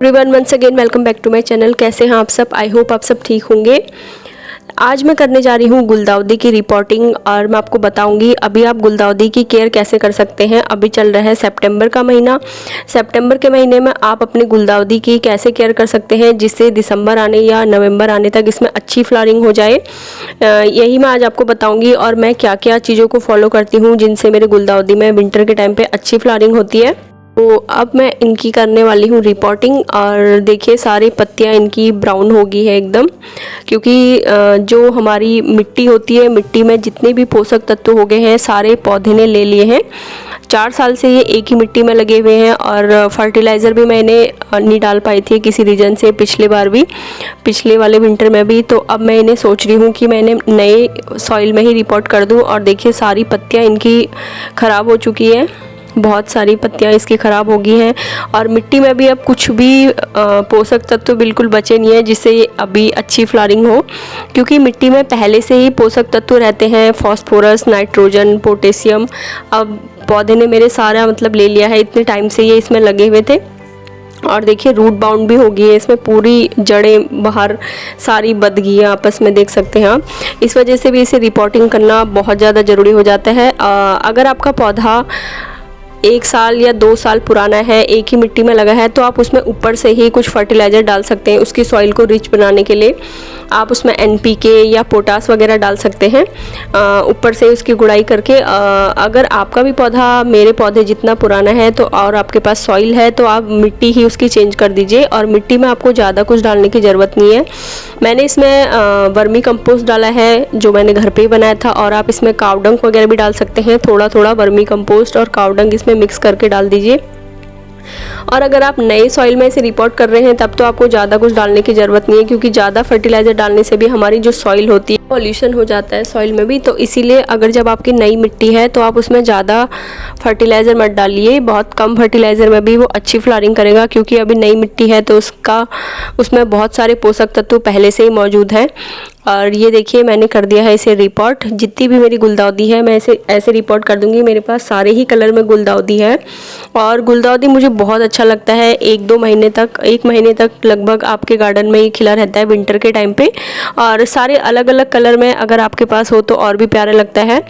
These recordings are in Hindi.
Everyone once again welcome back to my channel. कैसे हैं आप सब? आई होप आप सब ठीक होंगे। आज मैं करने जा रही हूँ गुलदाउदी की रिपोर्टिंग और मैं आपको बताऊंगी अभी आप गुलदाउदी की केयर कैसे कर सकते हैं। अभी चल रहा है सितंबर का महीना। सितंबर के महीने में आप अपनी गुलदाउदी की कैसे केयर कर सकते हैं जिससे दिसंबर आने या नवंबर आने तक इसमें अच्छी फ्लावरिंग हो जाए। यही मैं आज आपको बताऊँगी और मैं क्या क्या चीज़ों को फॉलो करती हूँ जिनसे मेरे गुलदाउदी में विंटर के टाइम पर अच्छी फ्लावरिंग होती है। तो अब मैं इनकी करने वाली हूँ रिपोर्टिंग। और देखिए सारी पत्तियाँ इनकी ब्राउन हो गई है एकदम, क्योंकि जो हमारी मिट्टी होती है, मिट्टी में जितने भी पोषक तत्व हो गए हैं सारे पौधे ने ले लिए हैं। 4 साल से ये एक ही मिट्टी में लगे हुए हैं और फर्टिलाइज़र भी मैंने नहीं डाल पाई थी किसी रीज़न से, पिछले बार भी, पिछले वाले विंटर में भी। तो अब मैं इन्हें सोच रही हूँ कि मैं इन्हें नए सॉइल में ही रिपोर्ट कर दूँ। और देखिए सारी पत्तियाँ इनकी ख़राब हो चुकी है, बहुत सारी पत्तियां इसकी ख़राब हो गई हैं और मिट्टी में भी अब कुछ भी पोषक तत्व बिल्कुल बचे नहीं है जिससे ये अभी अच्छी फ्लावरिंग हो, क्योंकि मिट्टी में पहले से ही पोषक तत्व रहते हैं, फास्फोरस, नाइट्रोजन, पोटेशियम। अब पौधे ने मेरे सारा मतलब ले लिया है, इतने टाइम से ये इसमें लगे हुए थे। और देखिए रूट बाउंड भी हो गई है, इसमें पूरी जड़ें बाहर सारी बद गई है आपस में, देख सकते हैं आप। इस वजह से भी इसे रिपोर्टिंग करना बहुत ज़्यादा ज़रूरी हो जाता है। अगर आपका पौधा 1 साल या 2 साल पुराना है, एक ही मिट्टी में लगा है, तो आप उसमें ऊपर से ही कुछ फर्टिलाइज़र डाल सकते हैं उसकी सॉइल को रिच बनाने के लिए। आप उसमें NPK या पोटास वगैरह डाल सकते हैं ऊपर से उसकी गुड़ाई करके। अगर आपका भी पौधा मेरे पौधे जितना पुराना है तो और आपके पास सॉइल है तो आप मिट्टी ही उसकी चेंज कर दीजिए और मिट्टी में आपको ज़्यादा कुछ डालने की ज़रूरत नहीं है। मैंने इसमें वर्मी कंपोस्ट डाला है जो मैंने घर पे ही बनाया था, और आप इसमें कावडंग वगैरह भी डाल सकते हैं। थोड़ा थोड़ा वर्मी कंपोस्ट और कावडंग इसमें मिक्स करके डाल दीजिए। और अगर आप नए सॉइल में इसे रिपोर्ट कर रहे हैं तब तो आपको ज़्यादा कुछ डालने की ज़रूरत नहीं है, क्योंकि ज़्यादा फर्टिलाइज़र डालने से भी हमारी जो सॉइल होती है पॉल्यूशन हो जाता है सॉइल में भी। तो इसीलिए अगर जब आपकी नई मिट्टी है तो आप उसमें ज़्यादा फर्टिलाइज़र मत डालिए, बहुत कम फर्टिलाइज़र में भी वो अच्छी फ्लावरिंग करेगा, क्योंकि अभी नई मिट्टी है तो उसमें बहुत सारे पोषक तत्व पहले से ही मौजूद हैं। और ये देखिए मैंने कर दिया है इसे रिपोर्ट। जितनी भी मेरी गुलदाउदी है मैं इसे ऐसे रिपोर्ट कर दूंगी। मेरे पास सारे ही कलर में गुलदाउदी है और गुलदाउदी मुझे बहुत अच्छा लगता है। 1 महीने तक लगभग आपके गार्डन में ये खिला रहता है विंटर के टाइम पे। और सारे अलग अलग कलर में अगर आपके पास हो तो और भी प्यारा लगता है।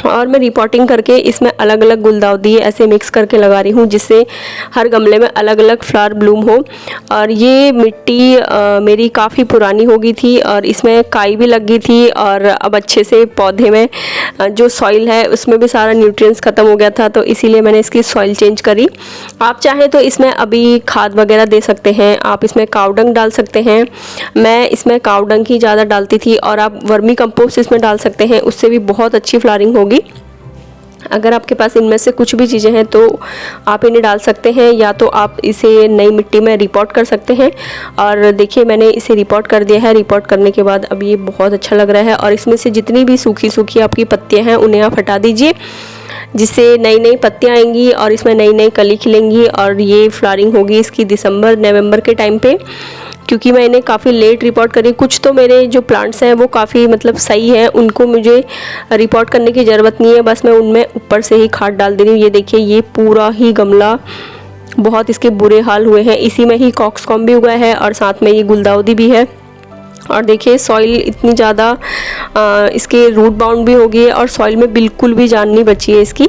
और मैं रिपोर्टिंग करके इसमें अलग अलग गुलदाउदी ऐसे मिक्स करके लगा रही हूँ जिससे हर गमले में अलग अलग फ्लावर ब्लूम हो। और ये मिट्टी मेरी काफ़ी पुरानी हो गई थी और इसमें काई भी लग गई थी और अब अच्छे से पौधे में जो सॉइल है उसमें भी सारा न्यूट्रिएंट्स ख़त्म हो गया था, तो इसीलिए मैंने इसकी सॉइल चेंज करी। आप चाहें तो इसमें अभी खाद वगैरह दे सकते हैं, आप इसमें कावडंग डाल सकते हैं। मैं इसमें कावडंग ही ज़्यादा डालती थी और आप वर्मी कंपोस्ट इसमें डाल सकते हैं, उससे भी बहुत अच्छी फ्लावरिंग होगी। अगर आपके पास इनमें से कुछ भी चीज़ें हैं तो आप इन्हें डाल सकते हैं, या तो आप इसे नई मिट्टी में रिपोर्ट कर सकते हैं। और देखिए मैंने इसे रिपोर्ट कर दिया है। रिपोर्ट करने के बाद अब ये बहुत अच्छा लग रहा है और इसमें से जितनी भी सूखी सूखी आपकी पत्तियां हैं उन्हें आप हटा दीजिए, जिससे नई नई पत्तियां आएंगी और इसमें नई नई कली खिलेंगी और ये फ्लावरिंग होगी इसकी दिसंबर नवंबर के टाइम पे। क्योंकि मैं इन्हें काफ़ी लेट रिपोर्ट करी, कुछ तो मेरे जो प्लांट्स हैं वो काफ़ी मतलब सही हैं, उनको मुझे रिपोर्ट करने की ज़रूरत नहीं है, बस मैं उनमें ऊपर से ही खाद डाल दे रही हूँ। ये देखिए ये पूरा ही गमला बहुत इसके बुरे हाल हुए हैं। इसी में ही कॉक्सकॉम्ब भी उगा है और साथ में ये गुलदाउदी भी है। और देखिए सॉइल इतनी ज़्यादा इसके रूट बाउंड भी हो गई है और सॉइल में बिल्कुल भी जान नहीं बची है इसकी।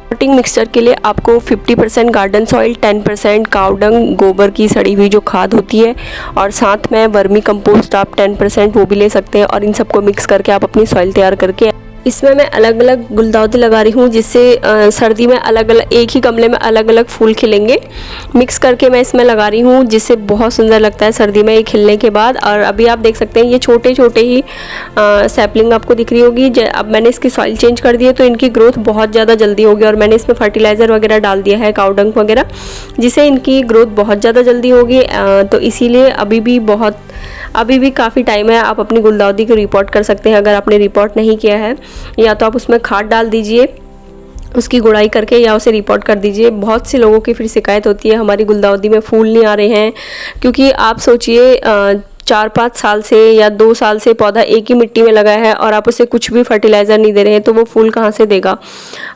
रिपोर्टिंग मिक्सचर के लिए आपको 50% गार्डन सॉइल, 10% कावडंग, गोबर की सड़ी हुई जो खाद होती है, और साथ में वर्मी कंपोस्ट आप 10% वो भी ले सकते हैं। और इन सबको मिक्स करके आप अपनी सॉइल तैयार करके इसमें मैं अलग अलग गुलदाउदी लगा रही हूँ, जिससे सर्दी में अलग अलग एक ही गमले में अलग अलग फूल खिलेंगे। मिक्स करके मैं इसमें लगा रही हूँ जिससे बहुत सुंदर लगता है सर्दी में ये खिलने के बाद। और अभी आप देख सकते हैं ये छोटे छोटे ही सैपलिंग आपको दिख रही होगी। अब मैंने इसकी सॉइल चेंज कर दी है तो इनकी ग्रोथ बहुत ज़्यादा जल्दी होगी और मैंने इसमें फर्टिलाइज़र वगैरह डाल दिया है, कावडंग वगैरह, जिससे इनकी ग्रोथ बहुत ज़्यादा जल्दी होगी। तो इसीलिए अभी भी काफ़ी टाइम है, आप अपनी गुलदाउदी को रिपोर्ट कर सकते हैं। अगर आपने रिपोर्ट नहीं किया है या तो आप उसमें खाद डाल दीजिए उसकी गुड़ाई करके, या उसे रिपोर्ट कर दीजिए। बहुत से लोगों की फिर शिकायत होती है हमारी गुलदाउदी में फूल नहीं आ रहे हैं, क्योंकि आप सोचिए 4-5 साल से या 2 साल से पौधा एक ही मिट्टी में लगा है और आप उसे कुछ भी फर्टिलाइज़र नहीं दे रहे हैं तो वो फूल कहाँ से देगा।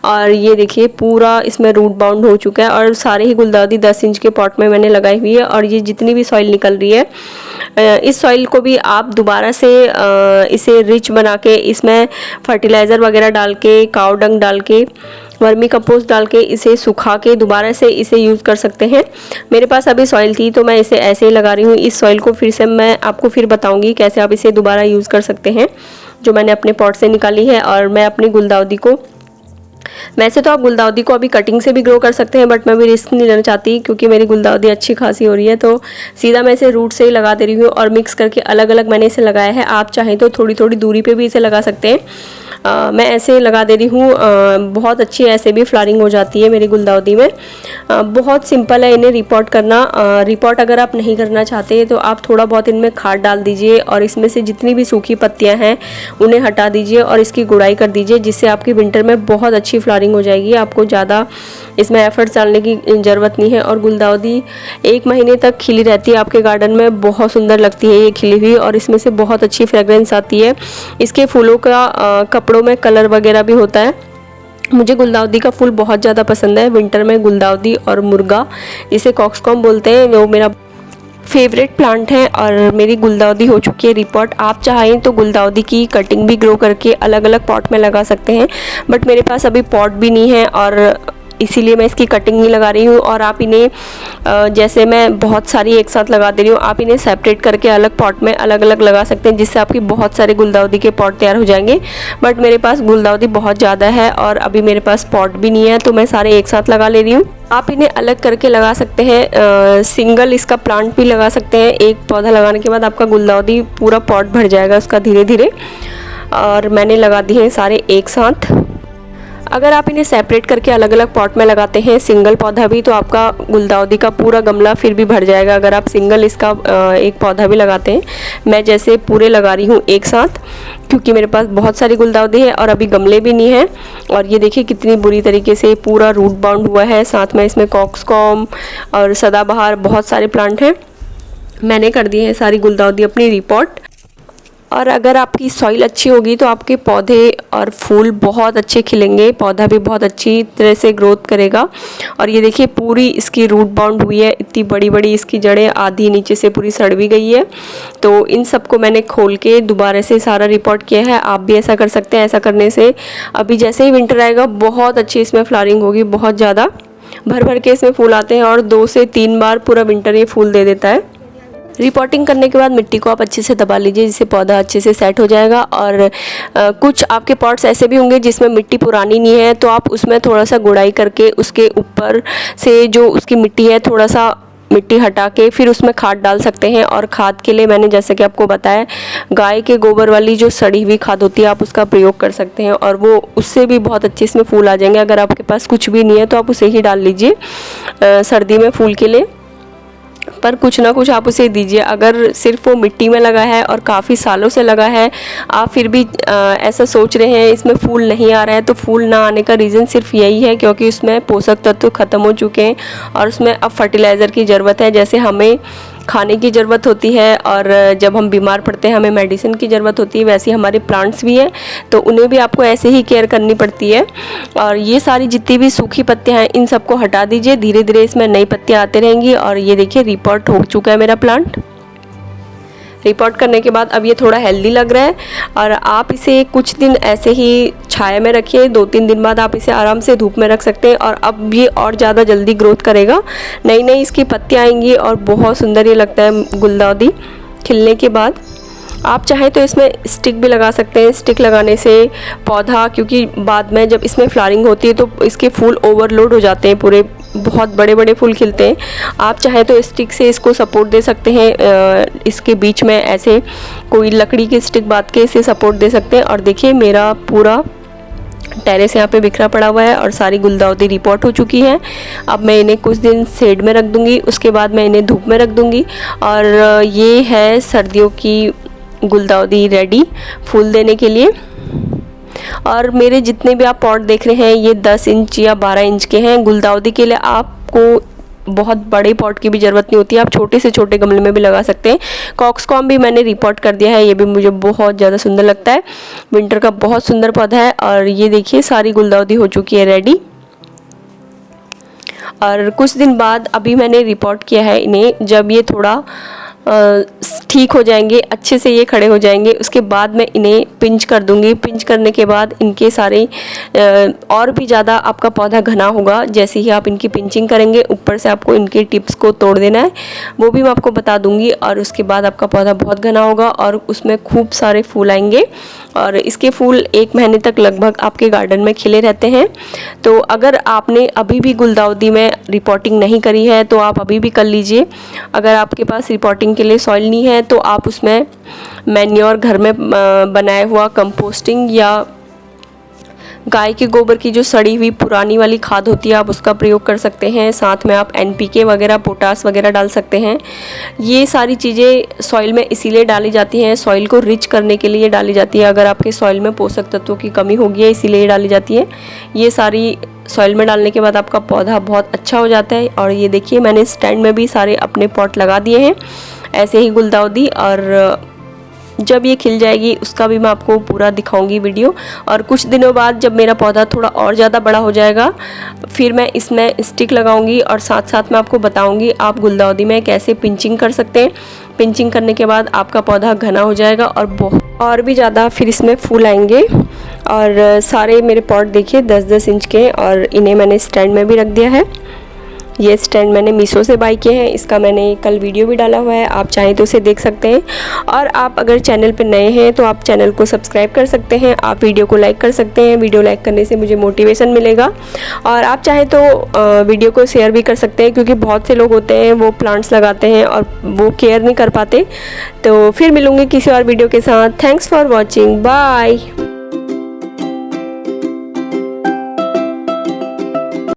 और ये देखिए पूरा इसमें रूट बाउंड हो चुका है और सारे ही गुलदाउदी 10 इंच के पॉट में मैंने लगाई हुई है। और ये जितनी भी सॉइल निकल रही है इस सॉइल को भी आप दोबारा से इसे रिच बना के इसमें फर्टिलाइज़र वगैरह डाल के, काऊ डंग डाल के, वर्मी कंपोस्ट डाल के इसे सुखा के दोबारा से इसे यूज़ कर सकते हैं। मेरे पास अभी सॉइल थी तो मैं इसे ऐसे ही लगा रही हूँ। इस सॉइल को फिर से मैं आपको फिर बताऊँगी कैसे आप इसे दोबारा यूज़ कर सकते हैं, जो मैंने अपने पॉट से निकाली है। और मैं अपनी गुलदाउदी को, वैसे तो आप गुलदाउदी को अभी कटिंग से भी ग्रो कर सकते हैं, बट मैं भी रिस्क नहीं लेना चाहती क्योंकि मेरी गुलदाउदी अच्छी खासी हो रही है, तो सीधा मैं इसे रूट से ही लगा दे रही हूँ और मिक्स करके अलग अलग मैंने इसे लगाया है। आप चाहें तो थोड़ी थोड़ी दूरी पे भी इसे लगा सकते हैं। मैं ऐसे लगा दे रही हूँ। बहुत अच्छी ऐसे भी फ्लावरिंग हो जाती है मेरी गुलदाउदी में। बहुत सिंपल है इन्हें रिपोर्ट करना। रिपोर्ट अगर आप नहीं करना चाहते तो आप थोड़ा बहुत इनमें खाद डाल दीजिए और इसमें से जितनी भी सूखी पत्तियाँ हैं उन्हें हटा दीजिए और इसकी गुड़ाई कर दीजिए, जिससे आपकी विंटर में बहुत अच्छी फ्लावरिंग हो जाएगी। आपको ज़्यादा इसमें एफर्ट्स डालने की ज़रूरत नहीं है और गुलदाउदी 1 महीने तक खिली रहती है आपके गार्डन में। बहुत सुंदर लगती है ये खिली हुई और इसमें से बहुत अच्छी फ्रेगरेंस आती है। इसके फूलों का कपड़ों में कलर वगैरह भी होता है। मुझे गुलदाउदी का फूल बहुत ज़्यादा पसंद है। विंटर में गुलदाउदी और मुर्गा, जिसे कॉक्सकॉम बोलते हैं, वो मेरा फेवरेट प्लांट है। और मेरी गुलदाउदी हो चुकी है रिपोर्ट। आप चाहें तो गुलदाउदी की कटिंग भी ग्रो करके अलग अलग पॉट में लगा सकते हैं, बट मेरे पास अभी पॉट भी नहीं है और इसीलिए मैं इसकी कटिंग नहीं लगा रही हूँ। और आप इन्हें जैसे मैं बहुत सारी एक साथ लगा दे रही हूँ, आप इन्हें सेपरेट करके अलग पॉट में अलग अलग लगा सकते हैं, जिससे आपकी बहुत सारे गुलदाउदी के पॉट तैयार हो जाएंगे। बट मेरे पास गुलदाउदी बहुत ज़्यादा है और अभी मेरे पास पॉट भी नहीं है, तो मैं सारे एक साथ लगा ले रही हूँ। आप इन्हें अलग करके लगा सकते हैं। सिंगल इसका प्लांट भी लगा सकते हैं। एक पौधा लगाने के बाद आपका गुलदाउदी पूरा पॉट भर जाएगा उसका धीरे धीरे। और मैंने लगा दिए हैं सारे एक साथ। अगर आप इन्हें सेपरेट करके अलग अलग पॉट में लगाते हैं सिंगल पौधा भी, तो आपका गुलदाउदी का पूरा गमला फिर भी भर जाएगा अगर आप सिंगल इसका एक पौधा भी लगाते हैं। मैं जैसे पूरे लगा रही हूँ एक साथ, क्योंकि मेरे पास बहुत सारी गुलदाउदी है और अभी गमले भी नहीं हैं। और ये देखिए कितनी बुरी तरीके से पूरा रूट बाउंड हुआ है। साथ में इसमें कॉक्सकॉम और सदाबहार बहुत सारे प्लांट हैं। मैंने कर दिए हैं सारी गुलदाउदी अपनी रिपोर्ट। और अगर आपकी सॉइल अच्छी होगी तो आपके पौधे और फूल बहुत अच्छे खिलेंगे, पौधा भी बहुत अच्छी तरह से ग्रोथ करेगा। और ये देखिए पूरी इसकी रूट बाउंड हुई है, इतनी बड़ी बड़ी इसकी जड़ें, आधी नीचे से पूरी सड़ भी गई है। तो इन सबको मैंने खोल के दोबारा से सारा रिपोर्ट किया है। आप भी ऐसा कर सकते हैं। ऐसा करने से अभी जैसे ही विंटर आएगा बहुत अच्छी इसमें फ्लावरिंग होगी, बहुत ज़्यादा भर भर के इसमें फूल आते हैं और 2 से 3 बार पूरा विंटर ये फूल दे देता है। रिपोर्टिंग करने के बाद मिट्टी को आप अच्छे से दबा लीजिए, जिससे पौधा अच्छे से सेट हो जाएगा। और कुछ आपके पॉट्स ऐसे भी होंगे जिसमें मिट्टी पुरानी नहीं है, तो आप उसमें थोड़ा सा गुड़ाई करके उसके ऊपर से जो उसकी मिट्टी है थोड़ा सा मिट्टी हटा के फिर उसमें खाद डाल सकते हैं। और खाद के लिए मैंने जैसे कि आपको बताया, गाय के गोबर वाली जो सड़ी हुई खाद होती है आप उसका प्रयोग कर सकते हैं और वो उससे भी बहुत अच्छे इसमें फूल आ जाएंगे। अगर आपके पास कुछ भी नहीं है तो आप उसे ही डाल लीजिए सर्दी में फूल के लिए, पर कुछ ना कुछ आप उसे दीजिए। अगर सिर्फ वो मिट्टी में लगा है और काफ़ी सालों से लगा है, आप फिर भी ऐसा सोच रहे हैं इसमें फूल नहीं आ रहा है, तो फूल ना आने का रीज़न सिर्फ यही है क्योंकि उसमें पोषक तत्व ख़त्म हो चुके हैं और उसमें अब फर्टिलाइज़र की ज़रूरत है। जैसे हमें खाने की ज़रूरत होती है और जब हम बीमार पड़ते हैं हमें मेडिसिन की ज़रूरत होती है, वैसे ही हमारे प्लांट्स भी हैं, तो उन्हें भी आपको ऐसे ही केयर करनी पड़ती है। और ये सारी जितनी भी सूखी पत्तियां हैं इन सबको हटा दीजिए, धीरे धीरे इसमें नई पत्तियां आते रहेंगी। और ये देखिए रिपोर्ट हो चुका है मेरा प्लांट। रिपोर्ट करने के बाद अब ये थोड़ा हेल्दी लग रहा है और आप इसे कुछ दिन ऐसे ही छाया में रखिए। 2-3 दिन बाद आप इसे आराम से धूप में रख सकते हैं और अब ये और ज़्यादा जल्दी ग्रोथ करेगा। नई नई इसकी पत्तियाँ आएंगी और बहुत सुंदर ये लगता है गुलदाउदी खिलने के बाद। आप चाहें तो इसमें स्टिक भी लगा सकते हैं। स्टिक लगाने से पौधा, क्योंकि बाद में जब इसमें फ्लावरिंग होती है तो इसके फूल ओवरलोड हो जाते हैं, पूरे बहुत बड़े बड़े फूल खिलते हैं। आप चाहें तो स्टिक से इसको सपोर्ट दे सकते हैं। इसके बीच में ऐसे कोई लकड़ी की स्टिक बांध के इसे सपोर्ट दे सकते हैं। और देखिए मेरा पूरा टेरेस यहाँ पे बिखरा पड़ा हुआ है और सारी गुलदाउदी रिपोर्ट हो चुकी है। अब मैं इन्हें कुछ दिन शेड में रख दूँगी, उसके बाद मैं इन्हें धूप में रख दूँगी। और ये है सर्दियों की गुलदाउदी रेडी फूल देने के लिए। और मेरे जितने भी आप पॉट देख रहे हैं ये 10 इंच या 12 इंच के हैं। गुलदाउदी के लिए आपको बहुत बड़े पॉट की भी ज़रूरत नहीं होती है, आप छोटे से छोटे गमले में भी लगा सकते हैं। कॉक्सकॉम भी मैंने रिपोर्ट कर दिया है, ये भी मुझे बहुत ज़्यादा सुंदर लगता है, विंटर का बहुत सुंदर पौधा है। और ये देखिए सारी गुलदाउदी हो चुकी है रेडी। और कुछ दिन बाद अभी मैंने रिपोर्ट किया है इन्हें, जब ये थोड़ा ठीक हो जाएंगे, अच्छे से ये खड़े हो जाएंगे, उसके बाद मैं इन्हें पिंच कर दूंगी। पिंच करने के बाद इनके सारे और भी ज़्यादा आपका पौधा घना होगा। जैसे ही आप इनकी पिंचिंग करेंगे, ऊपर से आपको इनके टिप्स को तोड़ देना है, वो भी मैं आपको बता दूंगी। और उसके बाद आपका पौधा बहुत घना होगा और उसमें खूब सारे फूल आएंगे। और इसके फूल 1 महीने तक लगभग आपके गार्डन में खिले रहते हैं। तो अगर आपने अभी भी गुलदाउदी में रिपोर्टिंग नहीं करी है तो आप अभी भी कर लीजिए। अगर आपके पास रिपोर्टिंग के लिए सॉइल नहीं है तो आप उसमें मैन्योर, घर में बनाया हुआ कंपोस्टिंग या गाय के गोबर की जो सड़ी हुई पुरानी वाली खाद होती है, आप उसका प्रयोग कर सकते हैं। साथ में आप NPK वगैरह, पोटास वगैरह डाल सकते हैं। ये सारी चीज़ें सॉइल में इसीलिए डाली जाती हैं, सॉइल को रिच करने के लिए डाली जाती है। अगर आपके सॉइल में पोषक तत्वों की कमी होगी है, इसीलिए डाली जाती है। ये सारी सॉइल में डालने के बाद आपका पौधा बहुत अच्छा हो जाता है। और ये देखिए मैंने स्टैंड में भी सारे अपने पॉट लगा दिए हैं ऐसे ही गुलदाउदी। और जब ये खिल जाएगी उसका भी मैं आपको पूरा दिखाऊंगी वीडियो। और कुछ दिनों बाद जब मेरा पौधा थोड़ा और ज़्यादा बड़ा हो जाएगा, फिर मैं इसमें स्टिक लगाऊंगी और साथ साथ मैं आपको बताऊंगी आप गुलदाउदी में कैसे पिंचिंग कर सकते हैं। पिंचिंग करने के बाद आपका पौधा घना हो जाएगा और भी ज़्यादा फिर इसमें फूल आएंगे। और सारे मेरे पॉट देखिए 10-10 इंच के, और इन्हें मैंने स्टैंड में भी रख दिया है। ये स्टैंड मैंने मीशो से बाय किए हैं, इसका मैंने कल वीडियो भी डाला हुआ है, आप चाहें तो उसे देख सकते हैं। और आप अगर चैनल पर नए हैं तो आप चैनल को सब्सक्राइब कर सकते हैं, आप वीडियो को लाइक कर सकते हैं। वीडियो लाइक करने से मुझे मोटिवेशन मिलेगा। और आप चाहें तो वीडियो को शेयर भी कर सकते हैं, क्योंकि बहुत से लोग होते हैं वो प्लांट्स लगाते हैं और वो केयर नहीं कर पाते। तो फिर मिलूँगी किसी और वीडियो के साथ। Thanks for watching, bye.